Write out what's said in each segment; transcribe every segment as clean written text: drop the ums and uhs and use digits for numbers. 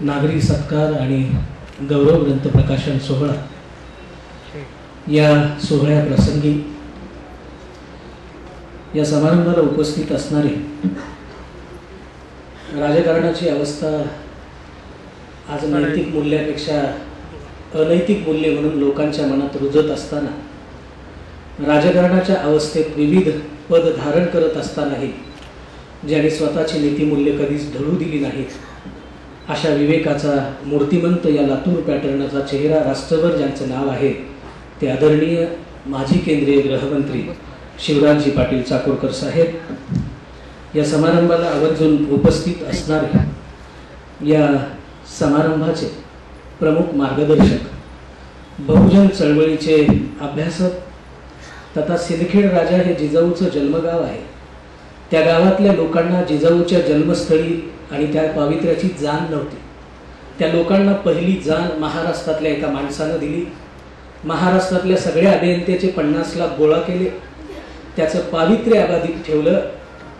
नागरी सत्कार आणि गौरव ग्रंथ प्रकाशन सोहळा या सोहळ्याप्रसंगी या समारंभाला उपस्थित असणारे राजकारणाची अवस्था आज नैतिक मूल्यापेक्षा अनैतिक मूल्य म्हणून लोकांच्या मनात रुजत असताना, राजकारणाच्या अवस्थेत विविध पद धारण करत असतानाही ज्यांनी स्वतःची नीतिमूल्य कधीच ढळू दिली नाहीत, अशा विवेकाचा मूर्तिमंत या लातूर पॅटर्नचा चेहरा राष्ट्रभर ज्यांचं नाव आहे ते आदरणीय माजी केंद्रीय गृहमंत्री शिवराजजी पाटील चाकूरकर साहेब या समारंभाला आवर्जून उपस्थित असणारे या समारंभाचे प्रमुख मार्गदर्शक, बहुजन चळवळीचे अभ्यासक तथा सिंदखेड राजा हे जिजाऊचं जन्मगाव आहे, त्या गावातल्या लोकांना जिजाऊच्या जन्मस्थळी आणि त्या पावित्र्याची जाण नव्हती. त्या लोकांना पहिली जाण महाराष्ट्रातल्या एका माणसानं दिली. महाराष्ट्रातल्या सगळ्या अभियंत्याचे 50 लाख गोळा केले, त्याचं पावित्र्य अबाधित ठेवलं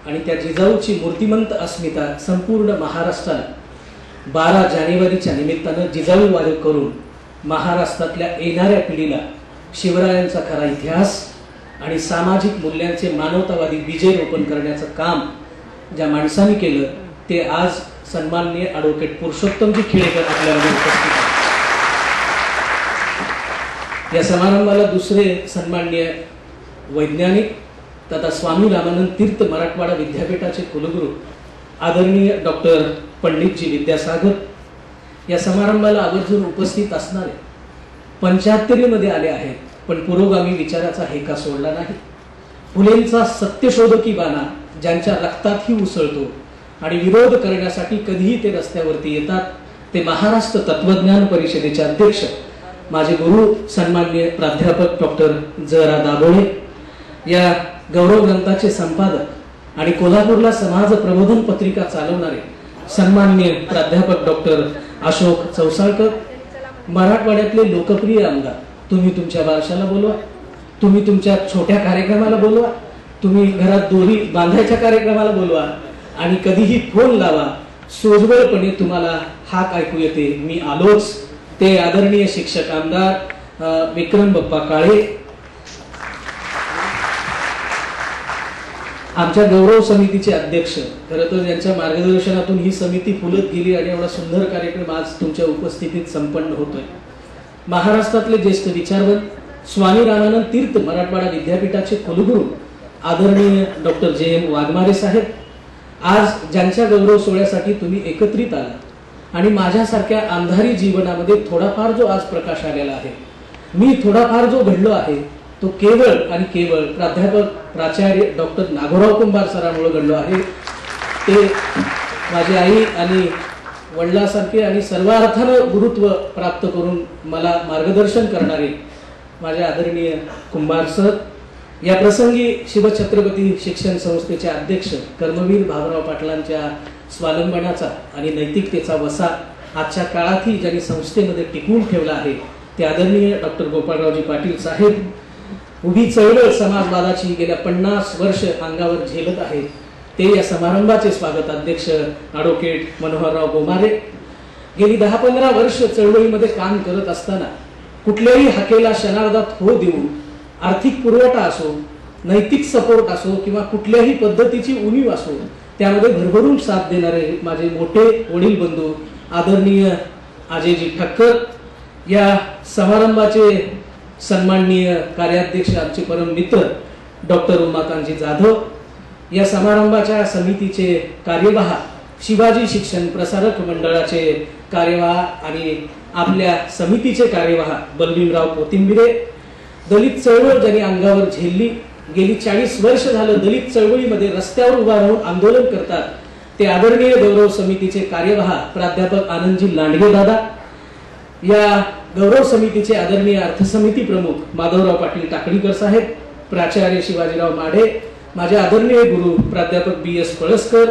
आणि त्या जिजाऊची मूर्तिमंत अस्मिता संपूर्ण महाराष्ट्राला 12 जानेवारीच्या निमित्तानं जिजाऊ वारी करून महाराष्ट्रातल्या येणाऱ्या पिढीला शिवरायांचा खरा इतिहास आणि सामाजिक मूल्यांचे मानवतावादी बीजे रोपण करण्याचं काम ज्या माणसांनी केलं ते आज सन्माननीय ॲडव्होकेट पुरुषोत्तमजी खेडेकर आपल्यामध्ये उपस्थित आहेत. या समारंभाला दुसरे सन्माननीय वैज्ञानिक तथा स्वामी रामानंद तीर्थ मराठवाडा विद्यापीठाचे कुलगुरू आदरणीय डॉक्टर पंडितजी विद्यासागर या समारंभाला आवर्जून उपस्थित असणारे 75मध्ये आले आहेत, पण पुरोगामी विचाराचा हेका सोडला नाही. फुलेंचा सत्यशोधकी बाणा ज्यांच्या रक्तातही उसळतो आणि विरोध करण्यासाठी कधीही ते रस्त्यावरती येतात, ते महाराष्ट्र तत्वज्ञान परिषदेचे अध्यक्ष माझे गुरु सन्माननीय प्राध्यापक डॉक्टर ज.रा. दाभोळे, या गौरव ग्रंथाचे संपादक आणि कोल्हापूरला समाज प्रबोधन पत्रिका चालवणारे सन्माननीय प्राध्यापक डॉक्टर अशोक चौसाळकर, मराठवाड्यातले लोकप्रिय आमदार, तुम्ही तुमच्या बारशाला बोलवा, तुम्ही तुमच्या छोट्या कार्यक्रमाला बोलवा, तुम्ही घरात दोरी बांधायच्या कार्यक्रमाला बोलवा आणि कधीही फोन लावा, सोजवळपणे तुम्हाला हाक ऐकू येते, मी आलोच. ते आदरणीय शिक्षक आमदार विक्रम बप्पा काळे, आमच्या गौरव समितीचे अध्यक्ष, खरं तर यांच्या मार्गदर्शनातून ही समिती फुलत गेली आणि एवढा सुंदर कार्यक्रम आज तुमच्या उपस्थितीत संपन्न होतोय. महाराष्ट्रातले ज्येष्ठ विचारवंत स्वामी रामानंद तीर्थ मराठवाडा विद्यापीठाचे कुलगुरू आदरणीय डॉक्टर जे.एम. वाघमारे साहेब, आज ज्यांच्या गौरव सोहळ्यासाठी तुम्ही एकत्रित आला आणि माझ्यासारख्या अंधारी जीवनामध्ये थोडाफार जो आज प्रकाश आलेला आहे, मी थोडाफार जो घडलो आहे तो केवळ आणि केवळ प्राध्यापक प्राचार्य डॉक्टर नागोराव कुंभार सरांमुळे घडलो आहे. ते माझी आई आणि वडिलांसारखे आणि सर्वार्थानं गुरुत्व प्राप्त करून मला मार्गदर्शन करणारे माझे आदरणीय कुंभार सर, या प्रसंगी शिवछत्रपती शिक्षण संस्थेचे अध्यक्ष कर्मवीर भाऊराव पाटलांच्या स्वावलंबनाचा आणि नैतिकतेचा वसा आजच्या काळातही ज्यांनी संस्थेमध्ये टिकवून ठेवला आहे ते आदरणीय डॉक्टर गोपाळरावजी पाटील साहेब, उभी चळवळ समाजवादाची गेल्या 50 वर्ष अंगावर झेलत आहेत, ते या समारंभाचे स्वागत अध्यक्ष ॲडव्होकेट मनोहरराव गोमारे. गेली 10-15 वर्ष चळवळीमध्ये काम करत असताना कुठल्याही हाकेला क्षणार्धात हो देऊ, आर्थिक पुरवठा असो, नैतिक सपोर्ट असो किंवा कुठल्याही पद्धतीची उणीव असो, त्यामध्ये भरभरून साथ देणारे माझे मोठे वडील बंधू आदरणीय अजयजी ठक्कर, या समारंभाचे सन्माननीय कार्याध्यक्ष आमचे परम मित्र डॉक्टर उमाकांतजी जाधव, या समारंभाच्या समितीचे कार्यवाह शिवाजी शिक्षण प्रसारक मंडळाचे कार्यवाह आणि आपल्या समितीचे कार्यवाह बलवीनराव कोथिंबिरे, दलित चळवळ ज्यांनी अंगावर झेलली, गेली 40 वर्ष झालं दलित चळवळीमध्ये रस्त्यावर उभा राहून आंदोलन करतात, ते आदरणीय गौरव समितीचे कार्यवाह प्राध्यापक आनंदजी लांडगे दादा, या गौरव समितीचे आदरणीय अर्थसमिती प्रमुख माधवराव पाटील टाकडीकर साहेब, प्राचार्य शिवाजीराव माढे, माझे आदरणीय गुरु प्राध्यापक बी.एस. पळसकर,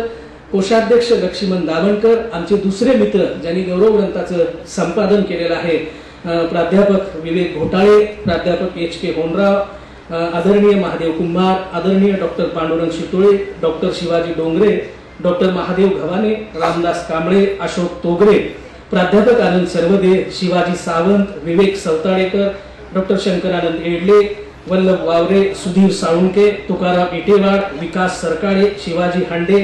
कोषाध्यक्ष लक्ष्मण दाभणकर, आमचे दुसरे मित्र ज्यांनी गौरव ग्रंथाचं संपादन केलेलं आहे प्राध्यापक विवेक घोटाळे, प्राध्यापक एच.के. होनराव, आदरणीय महादेव कुंभार, आदरणीय doctor Pandurang Shitole, doctor Shivaji Dongre, doctor Mahadev Ghawane, Ramdas Kamble, Ashok Togare, प्राध्यापक आनंद सर्वदे, शिवाजी सावंत, विवेक सवताळेकर, डॉक्टर शंकरानंद एडले, वल्लभ वावरे, सुधीर साळुंके, तुकाराम इटेवाड, विकास सरकाळे, शिवाजी हांडे,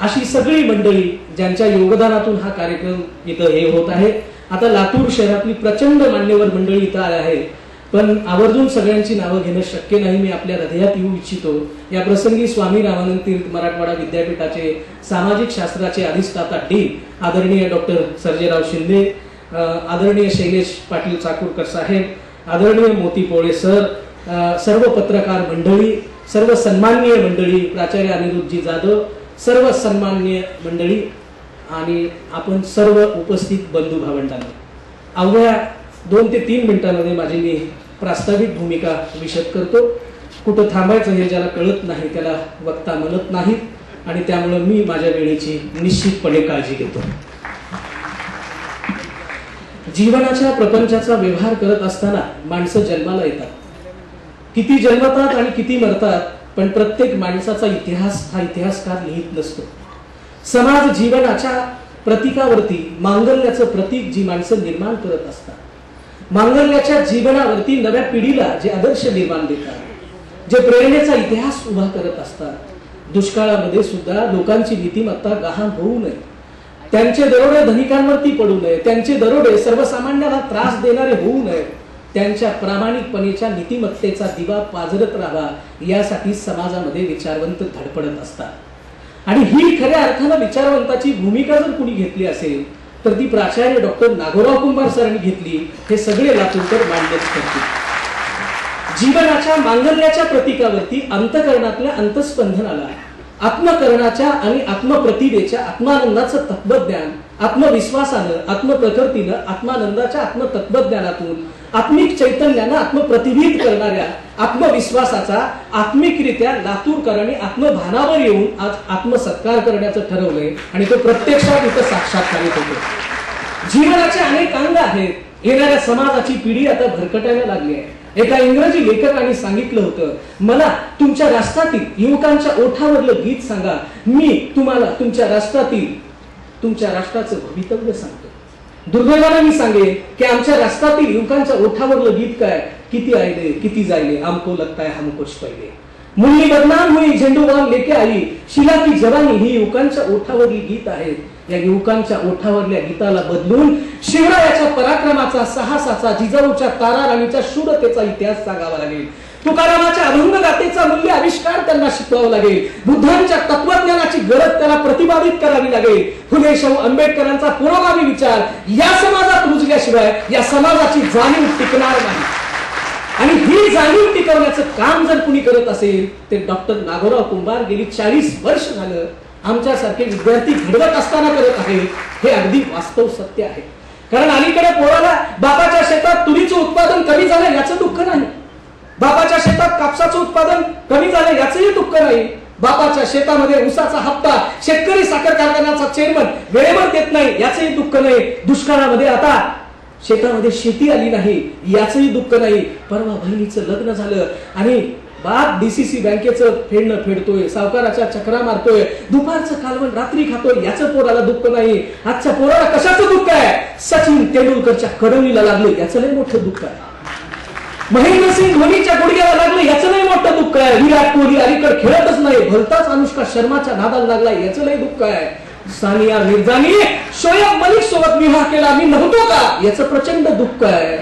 अशी सगळी मंडळी ज्यांच्या योगदानातून हा कार्यक्रम इथं हे होत आहे. आता लातूर शहरातली प्रचंड मान्यवर मंडळी इथं आहे, पण आवर्जून सगळ्यांची नावं घेणं शक्य नाही. मी आपल्या हृदयात येऊ इच्छितो. या प्रसंगी स्वामी रामानंद तीर्थ मराठवाडा विद्यापीठाचे सामाजिक शास्त्राचे अधिष्ठाता डीन आदरणीय डॉक्टर सर्जेराव शिंदे, आदरणीय शैलेश पाटील चाकूरकर साहेब, आदरणीय मोती पोळे सर, सर्व पत्रकार मंडळी, सर्व सन्माननीय मंडळी, प्राचार्य अनिरुद्धजी जाधव, सर्व सन्माननीय मंडळी आणि आपण सर्व उपस्थित बंधू भावंडांना, अवघ्या 2 ते 3 मिनिटांमध्ये माझी मी प्रास्ताविक भूमिका विशद करतो. कुठं थांबायचं हे ज्याला कळत नाही त्याला वक्ता म्हणत नाही, आणि त्यामुळे मी माझ्या वेळेची निश्चितपणे काळजी घेतो. जीवनाच्या प्रपंचाचा व्यवहार करत असताना माणसं जन्माला येतात. किती जन्मतात आणि किती मरतात, पण प्रत्येक माणसाचा इतिहास हा इतिहासकार लिहित नसतो. समाज जीवनाच्या प्रतीकावरती मांगल्याचं प्रतीक जी माणसं निर्माण करत असतात, मांगल्याच्या जीवनावरती नव्या पिढीला जे आदर्श निर्माण देतात, जे प्रेरणेचा इतिहास उभा करत असतात. दुष्काळामध्ये सुद्धा लोकांची नीतिमत्ता गहाण होऊ नये, त्यांचे दरोडे धनिकांवरती पडू नये, त्यांचे दरोडे सर्वसामान्याला त्रास देणारे होऊ नये, त्यांच्या प्रामाणिकपणेच्या नीतिमत्तेचा दिवा पाजरत राहावा, यासाठी समाजामध्ये विचारवंत धडपडत असतात. आणि ही खऱ्या अर्थानं विचारवंताची भूमिका जर कुणी घेतली असेल तर ती प्राचार्य डॉक्टर नागोराव कुंभार सरांनी घेतली. हे सगळे लातूरकर मान्यच करतील. जीवनाच्या मांगल्याच्या प्रतीकावरती अंतःकरणातल्या अंतस्पंदनाला, आत्मकरणाच्या आणि आत्मप्रतिभेच्या आत्मानंदाचं तत्वज्ञान आत्मविश्वासानं, आत्मप्रकृतीनं, आत्मानंदाच्या आत्मतत्वज्ञानातून, आत्मिक चैतन्यानं आत्मप्रतिभित करणाऱ्या आत्मविश्वासाचा आत्मिकरित्या लातूरकरांनी आत्मभानावर येऊन आज आत्मसत्कार करण्याचं ठरवलंय, आणि तो प्रत्यक्षात इथं साक्षात्कारित होतो. जीवनाचे अनेक अंग आहेत. येणाऱ्या समाजाची पिढी आता भरकटायला लागली आहे. एका इंग्रजी लेखकाने सांगितलं होतं, मला तुमच्या राष्ट्रातील युवकांच्या ओठावरलं गीत सांगा, मी तुम्हाला तुमच्या राष्ट्राचं भवितव्य सांगतो. दुर्दैवाने मी सांगेन की आमच्या राष्ट्रातील युवकांच्या ओठावरलं गीत काय, किती आयले किती जायले, हमको लगता है हम कुछ पहिले, मुन्नी बदनाम हुई झेंडूबाम लेके आई, शिला की जवानी, ही युवकांच्या ओठावरली गीत आहेत. या युवकांच्या ओठावरल्या गीताला बदलून शिवरायाच्या पराक्रमाचा, साहसाचा, जिजाऊच्या ताराराणीच्या शूरतेचा इतिहास सांगावा लागेल. तुकारामाच्या अभंग गाथेचा मूल्य आविष्कार त्यांना शिकवावं लागेल. बुद्धांच्या तत्वज्ञानाची गरज त्याला प्रतिपादित करावी लागेल. फुले शाहू आंबेडकरांचा पुरोगामी विचार या समाजात रुजल्याशिवाय या समाजाची जाणीव टिकणार नाही. आणि ही जाणीव टिकवण्याचं काम जर कुणी करत असेल ते डॉक्टर नागोराव कुंभार गेली 40 वर्ष झालं आमच्यासारखे विद्यार्थी घडवत असताना करत आहेत. हे अगदी वास्तव सत्य आहे. कारण अलीकडे पोराला बापाच्या शेतात तुरीचं उत्पादन कमी झालं याचं दुःख नाही, बापाच्या शेतात कापसाचं उत्पादन कमी झालं याचंही दुःख नाही, बापाच्या शेतामध्ये ऊसाचा हप्ता शेतकरी साखर कारखान्याचा चेअरमन वेळेवर देत नाही याचंही दुःख नाही, दुष्काळामध्ये आता शेतामध्ये शेती आली नाही याचंही दुःख नाही. परवा बहिणीचं लग्न झालं आणि बाप डीसीसी बँकेचं फेडणं फेडतोय, सावकाराच्या चक्रा मारतोय, दुपारचं कालवण रात्री खातोय याचं पोराला दुःख नाही. आजच्या पोराला कशाचं दुःख आहे, सचिन तेंडुलकरच्या कडवणीला लागलं याचं लय मोठं दुःख आहे, महेंद्रसिंग धोनीच्या गुडघ्याला लागलं याचं लय मोठं दुःख आहे, विराट कोहली अलीकडे खेळतच नाही भलताच अनुष्का शर्माच्या नादाला लागला याचं लय दुःख आहे, सानिया मिर्झानी शोएब मलिक सोबत विवाह केला मी नव्हतो का याचं प्रचंड दुःख आहे.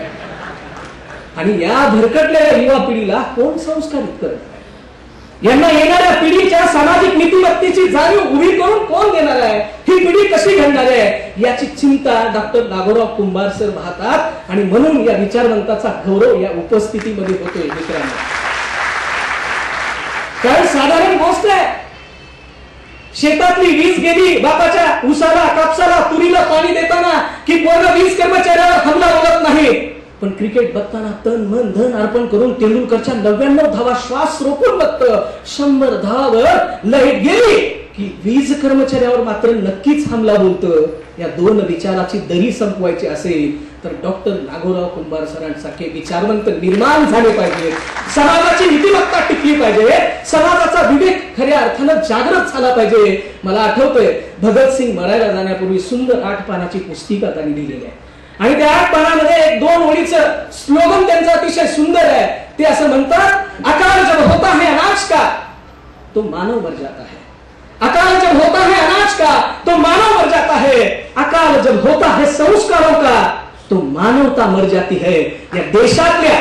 आणि या भरकटलेल्या युवा पिढीला कोण संस्कारित करत आहे, यांना येणाऱ्या पिढीच्या सामाजिक नीतिमत्तेची जाणीव उभी करून कोण देणार आहे, ही पिढी कशी घडणार आहे याची चिंता डॉक्टर नागोराव कुंभार सर पाहतात. आणि म्हणून या विचारवंताचा गौरव या उपस्थितीमध्ये होतोय मित्रांनो. कारण साधारण गोष्ट आहे, शेतातली वीज गेली, बापाच्या ऊसाला कापसाला तुरीला पाणी देताना की पोरं वीज कर्मचाऱ्यावर हमला बोलत नाही, पण क्रिकेट बघताना तन मन धन अर्पण करून तेंडुलकरच्या 99 धावा श्वास रोखून बघतं. 100 धावावर लाईट गेली की वीज कर्मचाऱ्यावर मात्र नक्कीच हमला बोलतं या दोन विचाराची दरी संपवायची असेल तर डॉक्टर नागोराव कुंभार सरांसारखे विचारवंत निर्माण झाले पाहिजे, समाजाची नीतिमत्ता टिकली पाहिजे, समाजाचा विवेक खऱ्या अर्थानं जागृत झाला पाहिजे. मला आठवतंय भगतसिंग मरायला जाण्यापूर्वी सुंदर 8 पानाची पुस्तिका त्यांनी लिहिलेली आहे आणि त्या 8 पानामध्ये एक 2 ओळीचं स्लोगन त्यांचं अतिशय सुंदर आहे. ते असं म्हणतात, अकाल जब होता है अनाज का तो मानव मर जाता है, अकाल जब होता है अनाज का तो मानव मर जाता है, अकाल जब होता है संस्कारों का तो मानवता मर जाती है. या देशातल्या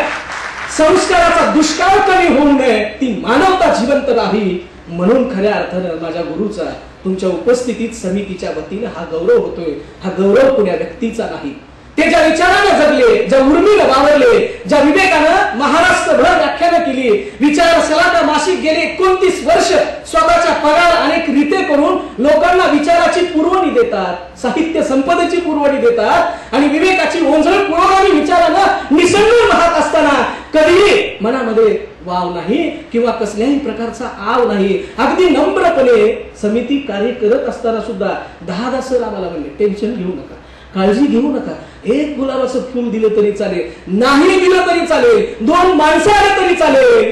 संस्काराचा दुष्काळ कमी होऊ नये, ती मानवता जिवंत राहावी म्हणून खऱ्या अर्थानं माझ्या गुरुचा तुमच्या उपस्थितीत समितीच्या वतीने हा गौरव होतोय. हा गौरव कुण्या व्यक्तीचा नाही, ते ज्या विचाराने जगले, ज्या उर्मीला वावरले, ज्या विवेकानं महाराष्ट्रभर व्याख्यानं केली, विचार सलाटा मासिक गेले 29 वर्ष स्वतःचा पगार अनेक रीते करून लोकांना विचाराची पुरवणी देतात, साहित्य संपदेची पुरवणी देतात आणि विवेकाची ओंजळ पुरवणारी विचारानं निसंडून राहत असताना कधीही मनामध्ये वाव नाही किंवा कसल्याही प्रकारचा आव नाही. अगदी नम्रपणे समिती कार्य करत असताना सुद्धा 10 सर आम्हाला म्हणले, टेन्शन घेऊ नका, काळजी घेऊ नका, एक गुलाबाचं फुल दिलं तरी चालेल, नाही दिलं तरी चालेल, 2 माणसं आले तरी चालेल,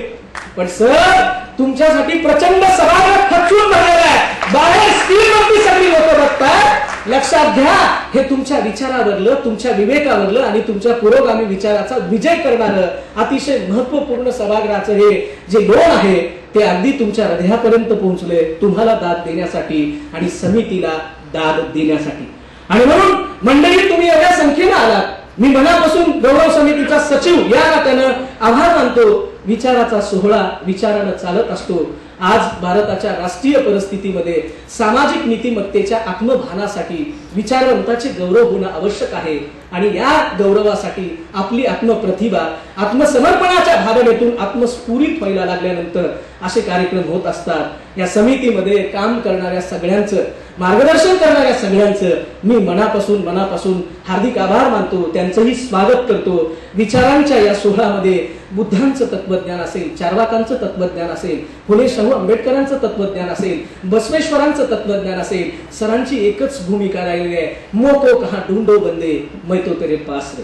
पण सर तुमच्यासाठी प्रचंड सभागृह खचून भरलेला आहे, बाहेर स्क्रीनवरती सगळी लोक बघतात. लक्षात घ्या, हे तुमच्या विचारावरलं, तुमच्या विवेकावरलं आणि तुमच्या पुरोगामी विचाराचा विजय करणारं अतिशय महत्वपूर्ण सभागृहाचं हे जे लोण आहे ते अगदी तुमच्या हृदयापर्यंत पोहोचले, तुम्हाला दाद देण्यासाठी आणि समितीला दाद देण्यासाठी. आणि म्हणून मंडळी तुम्ही एवढ्या संख्येने आलात, मी मनापासून गौरव समितीचा सचिव या नात्यानं आभार मानतो. विचाराचा सोहळा विचारानं चालत असतो. आज भारताच्या राष्ट्रीय परिस्थितीमध्ये सामाजिक नीतिमत्तेच्या आत्मभानासाठी विचारवंताचे गौरव होणं आवश्यक आहे आणि या गौरवासाठी आपली आत्मप्रतिभा आत्मसमर्पणाच्या भावनेतून आत्मस्फुरित व्हायला लागल्यानंतर असे कार्यक्रम होत असतात. या समितीमध्ये काम करणाऱ्या सगळ्यांचं, मार्गदर्शन करणाऱ्या सगळ्यांचं मी मनापासून हार्दिक आभार मानतो, त्यांचंही स्वागत करतो. विचारांच्या या सोहळ्यामध्ये बुद्धांचं तत्वज्ञान असेल, चार्वाकांचं तत्वज्ञान असेल, फुले शाहू आंबेडकरांचं तत्वज्ञान असेल, बसवेश्वरांचं तत्वज्ञान असेल, सरांची एकच भूमिका राहिली आहे, मोको कहा ढूंढो बंदे मैं तो तेरे पास रे,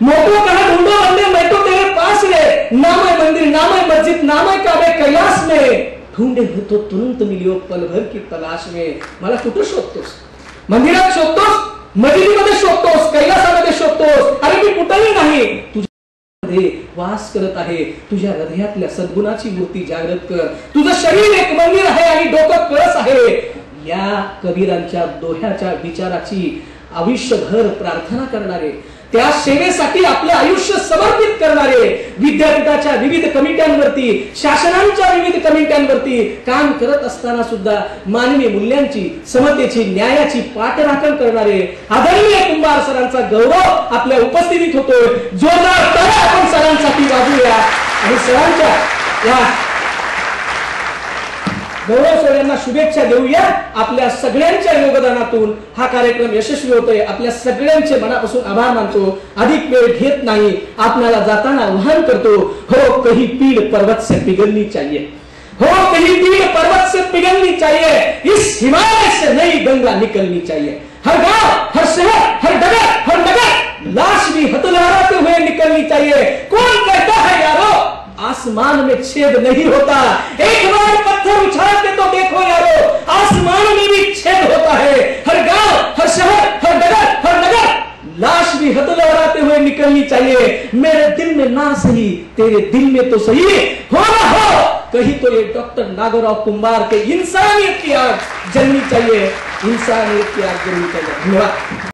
मोको कहा ढूंढो बंदे मैं तो तेरे पास रे, नाम है मंदिर, नाम है मस्जिद, नाम है काबे कैलाश में, ढूंढे हो तो तुरंत मिलियो पल भर की तलाश में. मला कुठं शोधतोस? मंदिरात शोधतोस, मस्जिदीमध्ये शोधतोस, कैलासामध्ये शोधतोस, अरे मी कुठंही नाही, तुझ्यामध्ये वास करत आहे. तुझ्या हृदयातल्या सद्गुणाची मूर्ती जागृत कर. तुझं शरीर एक मंदिर आहे आणि डोकं कळस आहे. या कबीरांच्या दोह्याच्या विचाराची आयुष्यभर प्रार्थना करणारे, त्या सेवेसाठी आपलं आयुष्य समर्पित करणारे, विद्यापीठाच्या विविध कमिट्यांवरती, शासनांच्या विविध कमिट्यांवरती काम करत असताना सुद्धा मानवी मूल्यांची, समतेची, न्यायाची पाठराखण करणारे आदरणीय कुंभार सरांचा गौरव आपल्या उपस्थितीत होतोय. जोरदार टाळ्या आपण सरांसाठी वाजवूया आणि सरांच्या या गौरव सोहळ्यांना शुभेच्छा देऊया. आपल्या सगळ्यांच्या योगदानातून हा कार्यक्रम यशस्वी होतोय. आपल्या सगळ्यांचे मनापासून आभार मानतो. अधिक वेळ घेत नाही, आपल्याला जाताना आवाहन करतो, हो कहीं पीड़ पर्वत से पिघलनी चाहिए, हो कहीं पीड़ पर्वत से पिघलनी चाहिए, इस हिमालय से नई गंगा निकलनी चाहिए. हर गांव, हर शहर, हर डगर, हर नगर लाश भी हथलहराते हुए निकलनी चाहिए. कौन कहता है यारो आसमान में छेद नहीं होता, एक बार पत्थर उछाल के तो देखो यारो, आसमान में भी छेद होता है. हर गांव, हर शहर, हर डगर, हर नगर लाश भी हथलहराते हुए निकलनी चाहिए. मेरे दिल में ना सही, तेरे दिल में तो सही, हो ना हो कहीं तो ये डॉक्टर नागोराव कुंभार के इंसानियत की आग जलनी चाहिए, इंसानियत की आग जलनी चाहिए. धन्यवाद.